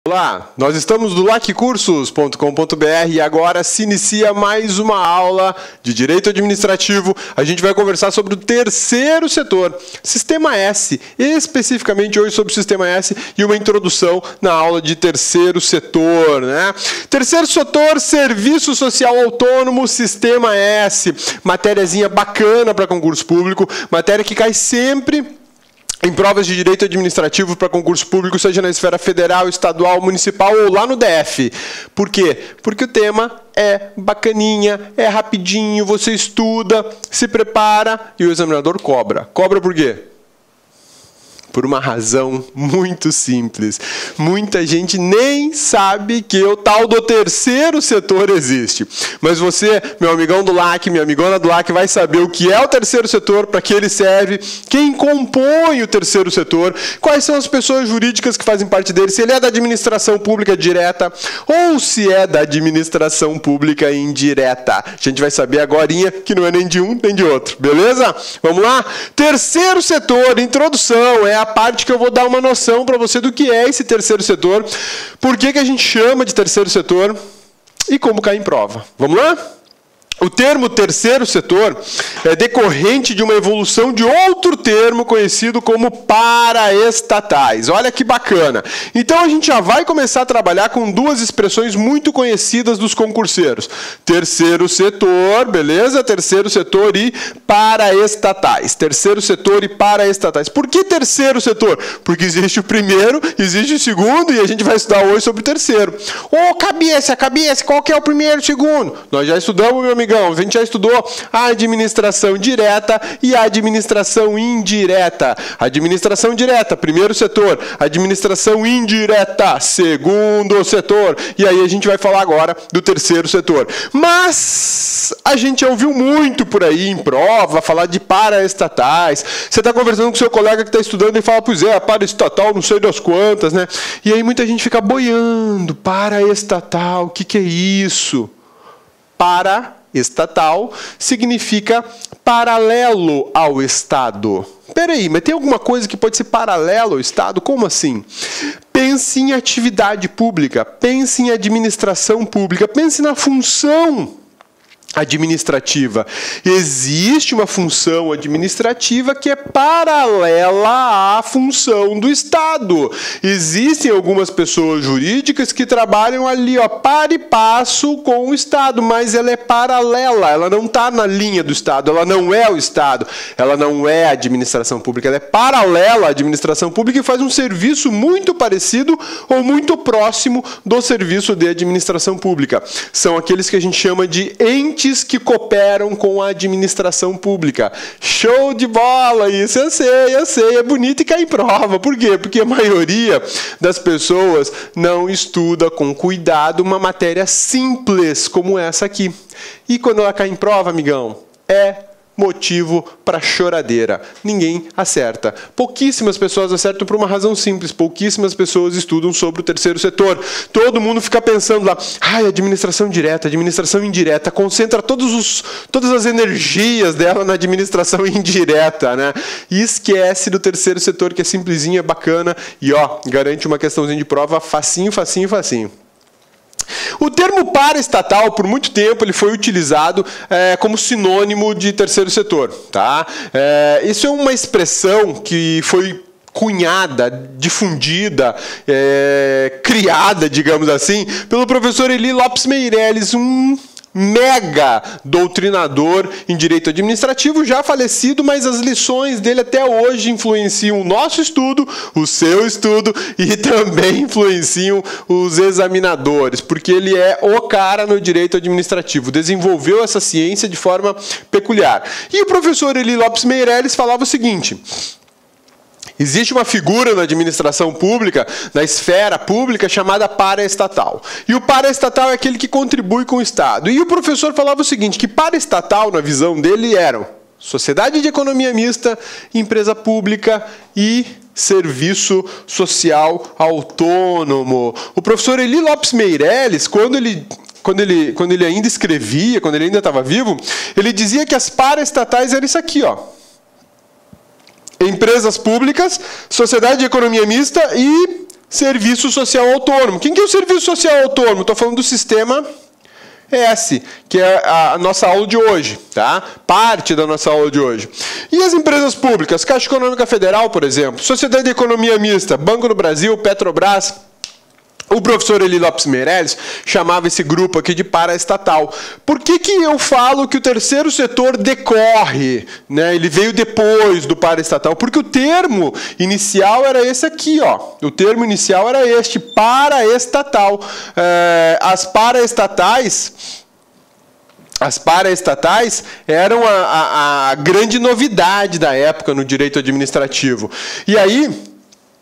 Olá, nós estamos do lacursos.com.br e agora se inicia mais uma aula de Direito Administrativo. A gente vai conversar sobre o terceiro setor, Sistema S, especificamente hoje sobre o Sistema S e uma introdução na aula de terceiro setor, né? Terceiro setor, Serviço Social Autônomo, Sistema S, matériazinha bacana para concurso público, matéria que cai sempre em provas de direito administrativo para concurso público, seja na esfera federal, estadual, municipal ou lá no DF. Por quê? Porque o tema é bacaninha, é rapidinho, você estuda, se prepara e o examinador cobra. Cobra por quê? Por uma razão muito simples. Muita gente nem sabe que o tal do terceiro setor existe. Mas você, meu amigão do LAC, minha amigona do LAC, vai saber o que é o terceiro setor, para que ele serve, quem compõe o terceiro setor, quais são as pessoas jurídicas que fazem parte dele, se ele é da administração pública direta ou se é da administração pública indireta. A gente vai saber agorinha que não é nem de um nem de outro, beleza? Vamos lá? Terceiro setor, introdução, é a parte que eu vou dar uma noção para você do que é esse terceiro setor, por que a gente chama de terceiro setor e como cai em prova. Vamos lá? O termo terceiro setor é decorrente de uma evolução de outro termo conhecido como paraestatais. Olha que bacana. Então a gente já vai começar a trabalhar com duas expressões muito conhecidas dos concurseiros. Terceiro setor, beleza? Terceiro setor e paraestatais. Terceiro setor e paraestatais. Por que terceiro setor? Porque existe o primeiro, existe o segundo e a gente vai estudar hoje sobre o terceiro. Ô, cabeça, qual que é o primeiro e o segundo? Nós já estudamos, meu amigo. A gente já estudou a administração direta e a administração indireta. Administração direta, primeiro setor. Administração indireta, segundo setor. E aí a gente vai falar agora do terceiro setor. Mas a gente já ouviu muito por aí em prova falar de paraestatais. Você está conversando com seu colega que está estudando e fala, pois é, paraestatal, não sei das quantas, né? E aí muita gente fica boiando. Paraestatal, o que é isso? Paraestatal significa paralelo ao Estado. Peraí, mas tem alguma coisa que pode ser paralelo ao Estado? Como assim? Pense em atividade pública, pense em administração pública, pense na função administrativa. Existe uma função administrativa que é paralela à função do Estado. Existem algumas pessoas jurídicas que trabalham ali, ó, para e passo com o Estado, mas ela é paralela, ela não está na linha do Estado, ela não é o Estado, ela não é a administração pública, ela é paralela à administração pública e faz um serviço muito parecido ou muito próximo do serviço de administração pública. São aqueles que a gente chama de entes que cooperam com a administração pública. Show de bola! Isso eu sei, é bonito e cai em prova. Por quê? Porque a maioria das pessoas não estuda com cuidado uma matéria simples como essa aqui. E quando ela cai em prova, amigão, é motivo para choradeira. Ninguém acerta. Pouquíssimas pessoas acertam por uma razão simples. Pouquíssimas pessoas estudam sobre o terceiro setor. Todo mundo fica pensando lá, administração direta, administração indireta, concentra todas as energias dela na administração indireta, né? E esquece do terceiro setor, que é simplesinho, é bacana e, ó, garante uma questãozinha de prova facinho, facinho, facinho. O termo paraestatal, por muito tempo, ele foi utilizado como sinônimo de terceiro setor. Tá? Isso é uma expressão que foi cunhada, difundida, criada, digamos assim, pelo professor Eli Lopes Meireles, um mega doutrinador em direito administrativo, já falecido, mas as lições dele até hoje influenciam o nosso estudo, o seu estudo e também influenciam os examinadores, porque ele é o cara no direito administrativo, desenvolveu essa ciência de forma peculiar. E o professor Eli Lopes Meireles falava o seguinte: existe uma figura na administração pública, na esfera pública, chamada paraestatal. E o paraestatal é aquele que contribui com o Estado. E o professor falava o seguinte, que paraestatal, na visão dele, eram sociedade de economia mista, empresa pública e serviço social autônomo. O professor Eli Lopes Meireles, quando ele ainda escrevia, quando ele ainda estava vivo, ele dizia que as paraestatais eram isso aqui, ó. Empresas públicas, sociedade de economia mista e serviço social autônomo. Quem que é o serviço social autônomo? Estou falando do sistema S, que é a nossa aula de hoje, tá? Parte da nossa aula de hoje. E as empresas públicas? Caixa Econômica Federal, por exemplo, Sociedade de Economia Mista, Banco do Brasil, Petrobras. O professor Eli Lopes Meirelles chamava esse grupo aqui de paraestatal. Por que que eu falo que o terceiro setor decorre, né? Ele veio depois do paraestatal? Porque o termo inicial era esse aqui, ó. O termo inicial era este, paraestatal. As paraestatais eram a grande novidade da época no direito administrativo. E aí,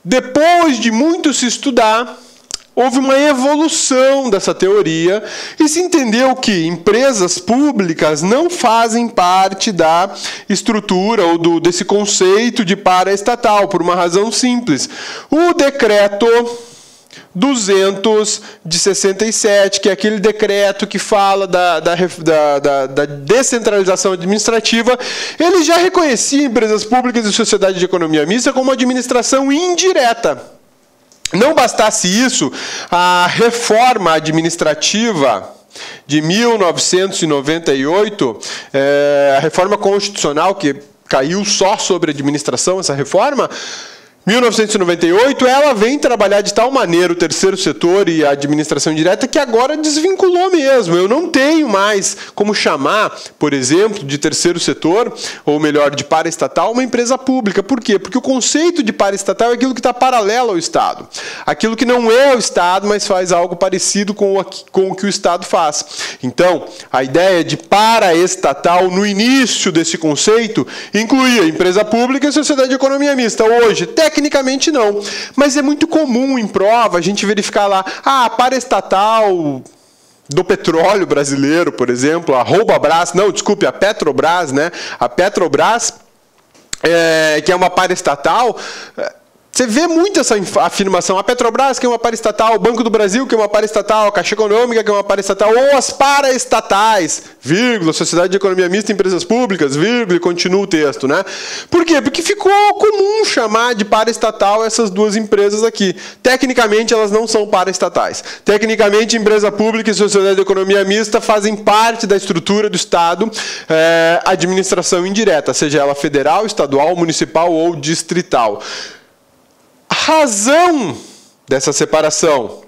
depois de muito se estudar, houve uma evolução dessa teoria e se entendeu que empresas públicas não fazem parte da estrutura ou desse conceito de paraestatal, por uma razão simples. O decreto 200 de 67, que é aquele decreto que fala da descentralização administrativa, ele já reconhecia empresas públicas e sociedade de economia mista como administração indireta. Não bastasse isso, a reforma administrativa de 1998, a reforma constitucional que caiu só sobre a administração, essa reforma, 1998, ela vem trabalhar de tal maneira o terceiro setor e a administração indireta que agora desvinculou mesmo. Eu não tenho mais como chamar, por exemplo, de terceiro setor, ou melhor, de paraestatal, uma empresa pública. Por quê? Porque o conceito de paraestatal é aquilo que está paralelo ao Estado. Aquilo que não é o Estado, mas faz algo parecido com o que o Estado faz. Então, a ideia de paraestatal, no início desse conceito, incluía empresa pública e sociedade de economia mista. Hoje, tecnicamente não, mas é muito comum em prova a gente verificar lá, paraestatal do petróleo brasileiro, por exemplo, a Petrobras, né? A Petrobras, que é uma paraestatal. Você vê muito essa afirmação, a Petrobras, que é uma paraestatal, o Banco do Brasil, que é uma paraestatal, a Caixa Econômica, que é uma paraestatal, ou as paraestatais, vírgula, Sociedade de Economia Mista, Empresas Públicas, vírgula, e continua o texto, né? Por quê? Porque ficou comum chamar de paraestatal essas duas empresas aqui. Tecnicamente, elas não são paraestatais. Tecnicamente, empresa pública e Sociedade de Economia Mista fazem parte da estrutura do Estado, administração indireta, seja ela federal, estadual, municipal ou distrital. Razão dessa separação: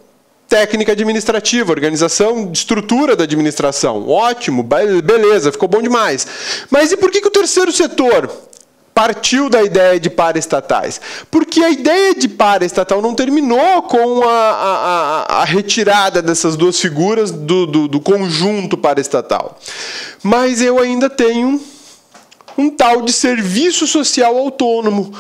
técnica administrativa, organização, estrutura da administração. Ótimo, beleza, ficou bom demais. Mas e por que o terceiro setor partiu da ideia de paraestatais? Porque a ideia de paraestatal não terminou com a retirada dessas duas figuras do conjunto paraestatal. Mas eu ainda tenho um tal de serviço social autônomo,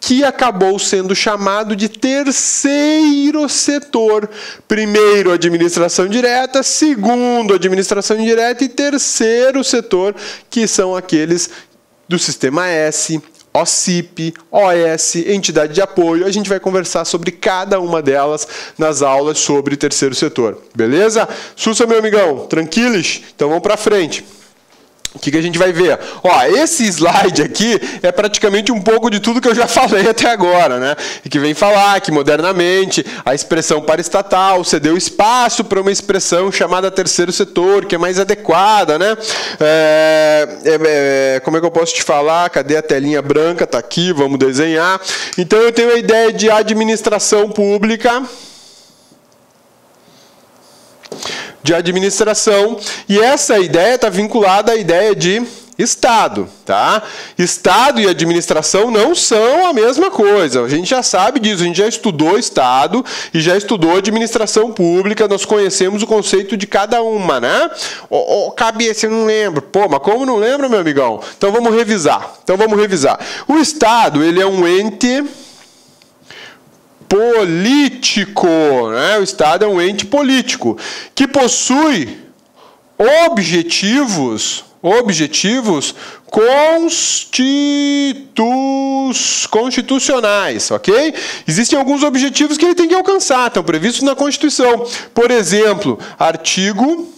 que acabou sendo chamado de terceiro setor. Primeiro, administração direta, segundo, administração indireta e terceiro setor, que são aqueles do sistema S, OCIP, OS, entidade de apoio. A gente vai conversar sobre cada uma delas nas aulas sobre terceiro setor. Beleza? Sussa, meu amigão, tranquilos? Então vamos para frente. O que a gente vai ver? Esse slide aqui é praticamente um pouco de tudo que eu já falei até agora, né? E que vem falar que, modernamente, a expressão paraestatal cedeu espaço para uma expressão chamada terceiro setor, que é mais adequada, né? Como é que eu posso te falar? Cadê a telinha branca? Está aqui, vamos desenhar. Então, eu tenho a ideia de administração pública, e essa ideia está vinculada à ideia de Estado, tá? Estado e administração não são a mesma coisa. A gente já sabe disso, a gente já estudou Estado e já estudou administração pública, nós conhecemos o conceito de cada uma, né? Cabeça, eu não lembro. Pô, mas como não lembra, meu amigão? Então vamos revisar. O Estado, ele é um ente político, né? O Estado é um ente político que possui objetivos constitucionais, ok? Existem alguns objetivos que ele tem que alcançar, estão previstos na Constituição. Por exemplo, artigo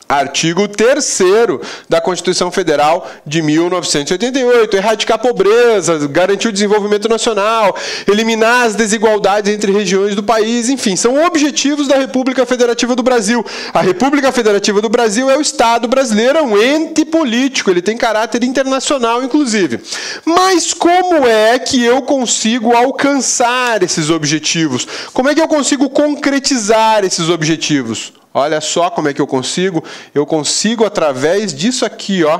Artigo 3º da Constituição Federal de 1988, erradicar a pobreza, garantir o desenvolvimento nacional, eliminar as desigualdades entre regiões do país, enfim, são objetivos da República Federativa do Brasil. A República Federativa do Brasil é o Estado brasileiro, é um ente político, ele tem caráter internacional, inclusive. Mas como é que eu consigo alcançar esses objetivos? Como é que eu consigo concretizar esses objetivos? Olha só como é que eu consigo. Eu consigo através disso aqui, ó.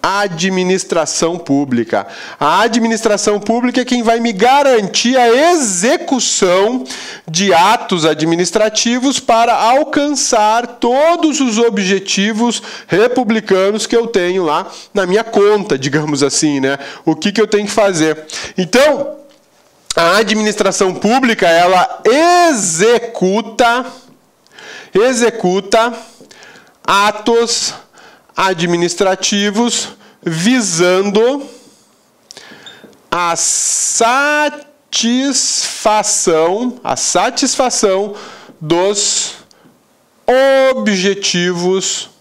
Administração pública. A administração pública é quem vai me garantir a execução de atos administrativos para alcançar todos os objetivos republicanos que eu tenho lá na minha conta, digamos assim, né? O que eu tenho que fazer? Então, a administração pública, ela executa atos administrativos visando a satisfação dos objetivos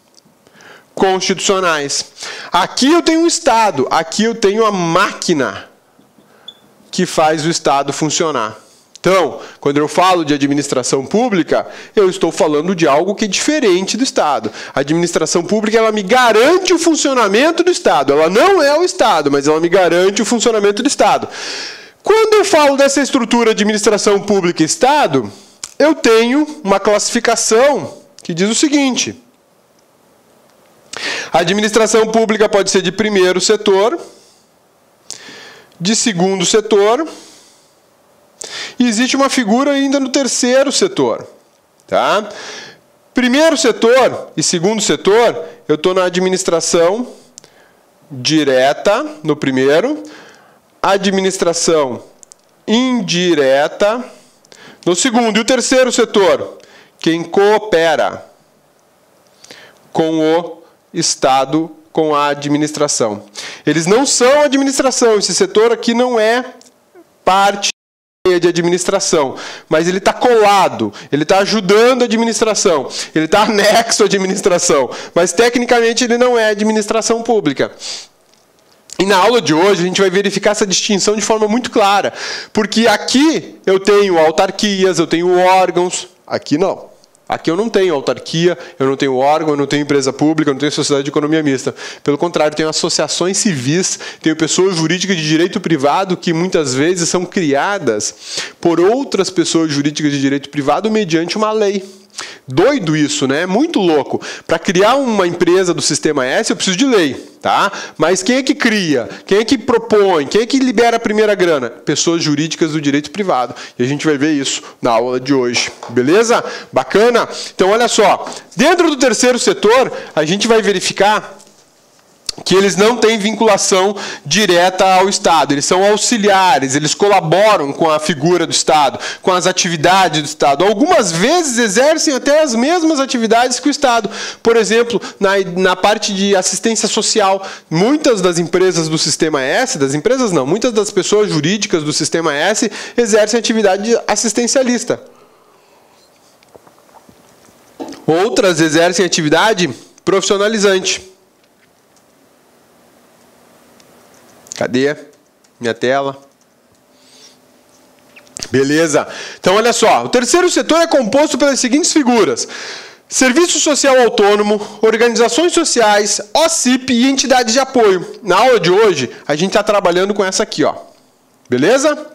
constitucionais. Aqui eu tenho um Estado, aqui eu tenho a máquina que faz o Estado funcionar. Então, quando eu falo de administração pública, eu estou falando de algo que é diferente do Estado. A administração pública, ela me garante o funcionamento do Estado. Ela não é o Estado, mas ela me garante o funcionamento do Estado. Quando eu falo dessa estrutura de administração pública e Estado, eu tenho uma classificação que diz o seguinte: a administração pública pode ser de primeiro setor, de segundo setor, e existe uma figura ainda no terceiro setor. Tá? Primeiro setor e segundo setor, eu estou na administração direta, no primeiro, administração indireta, no segundo. E o terceiro setor, quem coopera com o Estado, com a administração. Eles não são administração, esse setor aqui não é parte de administração, mas ele está colado, ele está ajudando a administração, ele está anexo à administração, mas tecnicamente ele não é administração pública. E na aula de hoje a gente vai verificar essa distinção de forma muito clara, porque aqui eu tenho autarquias, eu tenho órgãos, aqui não. Aqui eu não tenho autarquia, eu não tenho órgão, eu não tenho empresa pública, eu não tenho sociedade de economia mista. Pelo contrário, tenho associações civis, tenho pessoas jurídicas de direito privado que muitas vezes são criadas por outras pessoas jurídicas de direito privado mediante uma lei. Doido isso, né? Muito louco. Para criar uma empresa do Sistema S, eu preciso de lei, tá? Mas quem é que cria? Quem é que propõe? Quem é que libera a primeira grana? Pessoas jurídicas do direito privado. E a gente vai ver isso na aula de hoje. Beleza? Bacana? Então, olha só. Dentro do terceiro setor, a gente vai verificar que eles não têm vinculação direta ao Estado, eles são auxiliares, eles colaboram com a figura do Estado, com as atividades do Estado. Algumas vezes exercem até as mesmas atividades que o Estado. Por exemplo, na parte de assistência social, muitas das empresas do Sistema S, muitas das pessoas jurídicas do Sistema S exercem atividade assistencialista. Outras exercem atividade profissionalizante. Cadê minha tela? Beleza. Então, olha só. O terceiro setor é composto pelas seguintes figuras: Serviço Social Autônomo, organizações sociais, OCIP e entidades de apoio. Na aula de hoje, a gente está trabalhando com essa aqui, ó. Beleza?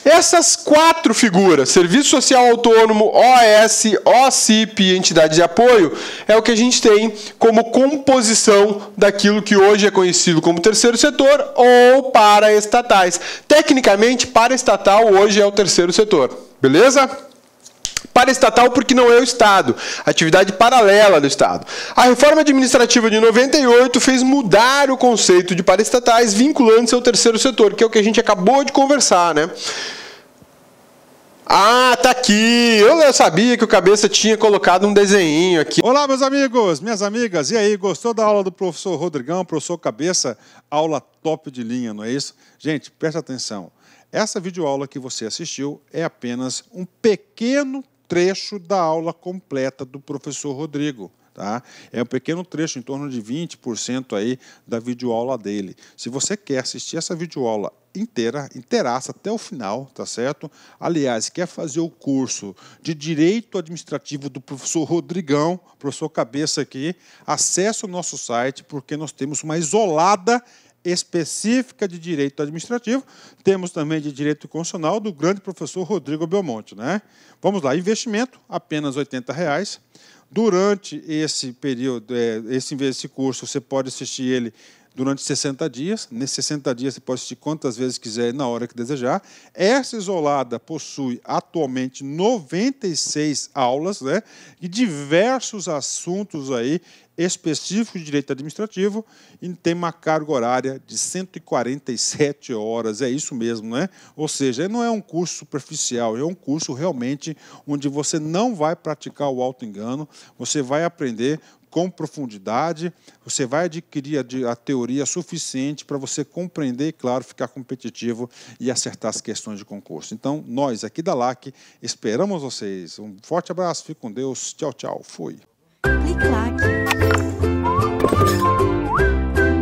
Essas quatro figuras, Serviço Social Autônomo, OS, OCIP e entidade de apoio, é o que a gente tem como composição daquilo que hoje é conhecido como terceiro setor ou paraestatais. Tecnicamente, paraestatal hoje é o terceiro setor. Beleza? Paraestatal porque não é o Estado, atividade paralela do Estado. A reforma administrativa de 98 fez mudar o conceito de paraestatais vinculando-se ao terceiro setor, que é o que a gente acabou de conversar, né? Ah, tá aqui. Eu sabia que o Cabeça tinha colocado um desenho aqui. Olá, meus amigos, minhas amigas. E aí, gostou da aula do professor Rodrigão, professor Cabeça? Aula top de linha, não é isso? Gente, presta atenção. Essa videoaula que você assistiu é apenas um pequeno trecho da aula completa do professor Rodrigo. Tá? É um pequeno trecho, em torno de 20% aí da videoaula dele. Se você quer assistir essa videoaula inteiraça até o final, tá certo? Aliás, quer fazer o curso de Direito Administrativo do professor Rodrigão, professor Cabeça aqui, acesse o nosso site, porque nós temos uma isolada específica de Direito Administrativo, temos também de Direito Constitucional do grande professor Rodrigo Belmonte, né? Vamos lá, investimento, apenas R$ 80. Durante esse período, esse curso, você pode assistir ele durante 60 dias. Nesses 60 dias, você pode assistir quantas vezes quiser, na hora que desejar. Essa isolada possui atualmente 96 aulas, né, e diversos assuntos aí específicos de direito administrativo, e tem uma carga horária de 147 horas, é isso mesmo, né? Ou seja, não é um curso superficial, é um curso realmente onde você não vai praticar o auto-engano, você vai aprender com profundidade, você vai adquirir a teoria suficiente para você compreender e, claro, ficar competitivo e acertar as questões de concurso. Então, nós aqui da LAC esperamos vocês. Um forte abraço, fique com Deus, tchau, tchau, fui. Clique LAC.